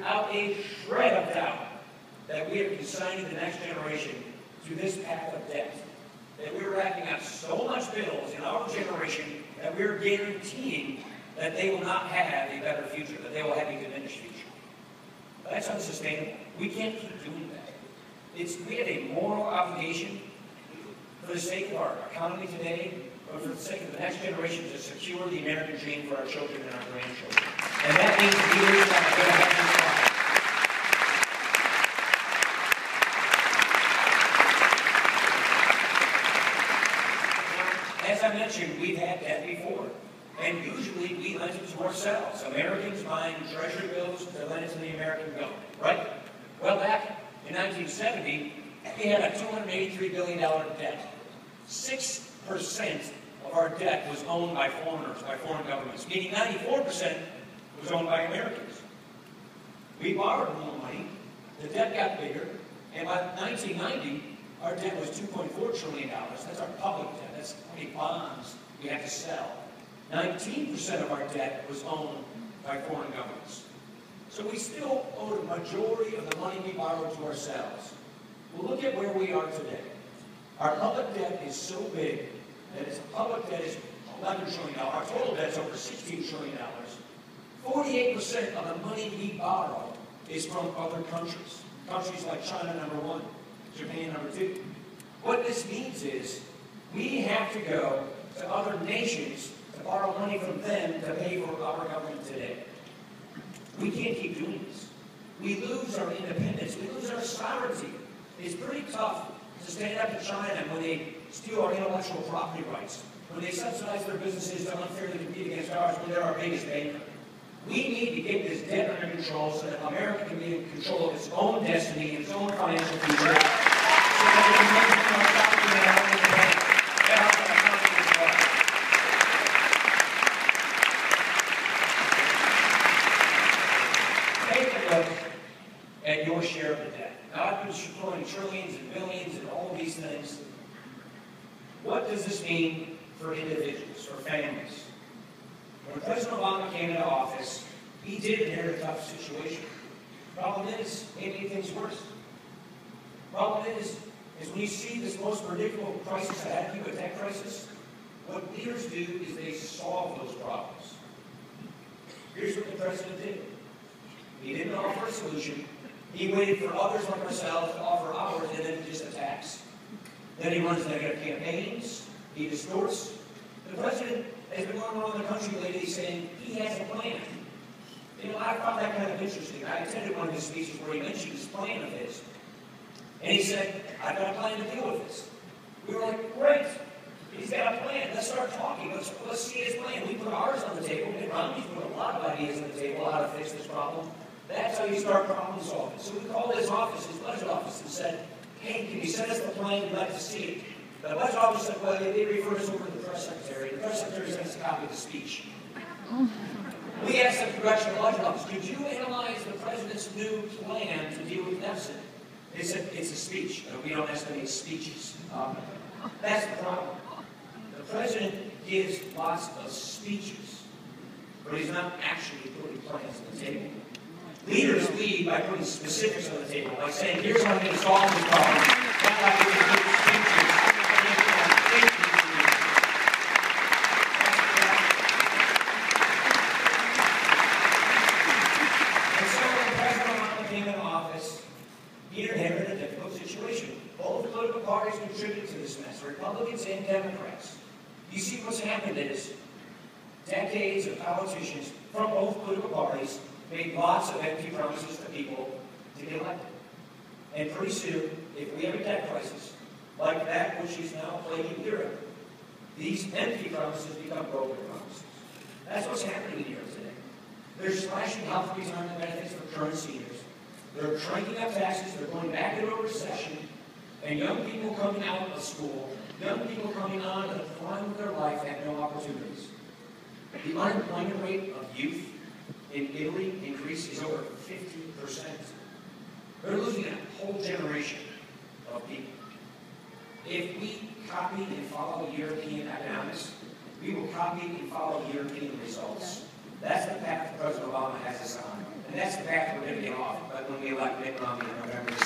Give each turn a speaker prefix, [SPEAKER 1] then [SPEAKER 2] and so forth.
[SPEAKER 1] without a shred of doubt that we are consigning the next generation to this path of debt. That we're racking up so much bills in our generation that we're guaranteeing that they will not have a better future, that they will have a diminished future. That's unsustainable. We can't keep doing that. We have a moral obligation for the sake of our economy today, but for the sake of the next generation to secure the American dream for our children and our grandchildren. And that means leaders that are going to have this fight. As I mentioned, we've had debt before. And usually we lend it to ourselves. Americans buying treasury bills to lend it to the American government, right? Well, back in 1970, we had a $283 billion debt. 6% of our debt was owned by foreigners, by foreign governments, meaning 94% was owned by Americans. We borrowed more money, the debt got bigger, and by 1990, our debt was $2.4 trillion. That's our public debt. That's how many bonds we had to sell. 19% of our debt was owned by foreign governments. So we still owe the majority of the money we borrowed to ourselves. Well, look at where we are today. Our public debt is so big that its public debt is $11 trillion. Our total debt is over $16 trillion. 48% of the money we borrow is from other countries. Countries like China, number 1, Japan, number 2. What this means is we have to go to other nations to borrow money from them to pay for our government today. We can't keep doing this. We lose our independence. We lose our sovereignty. It's pretty tough to stand up to China when they steal our intellectual property rights, when they subsidize their businesses to unfairly compete against ours when they're our biggest banker. We need to get this debt under control so that America can be in control of its own destiny and its own financial future. So that we can make it our sovereignty and our own independence. At your share of the debt. Now, I've been throwing trillions and billions and all of these things. What does this mean for individuals, for families? When President Obama came into office, he did inherit a tough situation. Problem is, it made things worse. Problem is when you see this most predictable crisis ahead of you, a debt crisis, what leaders do is they solve those problems. Here's what the president did. He didn't offer a solution. He waited for others like ourselves to offer ours, and then he just attacks. Then he runs negative campaigns. He distorts. The president has been going around the country lately saying he has a plan. You know, I found that kind of interesting. I attended one of his speeches where he mentioned this plan of his. And he said, I've got a plan to deal with this. We were like, great. He's got a plan. Let's start talking. Let's see his plan. We put ours on the table. And Romney's put a lot of ideas on the table how to fix this problem. That's how you start problem solving. So we called his office, his budget office, and said, hey, can you send us the plan? We'd like to see it. The budget office said, well, they refer us over to the press secretary. The press secretary sent us a copy of the speech. We asked the congressional budget office, could you analyze the president's new plan to deal with deficit? They said, it's a speech. We don't estimate speeches. That's the problem. The president gives lots of speeches, but he's not actually putting plans on the table. Leaders lead by putting specifics on the table, by saying, here's how I'm going to solve this problem. Not by giving big speeches. And so when President Obama came into office, he inherited a difficult situation. Both political parties contributed to this mess, Republicans and Democrats. You see what's happened is decades of politicians from both political parties made lots of empty promises to people to get elected. And pretty soon, if we have a debt crisis, like that which is now plaguing Europe, these empty promises become broken promises. That's what's happening here today. They're slashing health retirement benefits for current seniors. They're cranking up taxes. They're going back into a recession. And young people coming out of school, young people coming on to the prime of their life have no opportunities. The unemployment rate of youth in Italy in Greece is over 50%. They're losing a whole generation of people. If we copy and follow European economics, we will copy and follow European results. That's the path President Obama has us on. And that's the path we're going to get off. But when we elect Mitt Romney in November,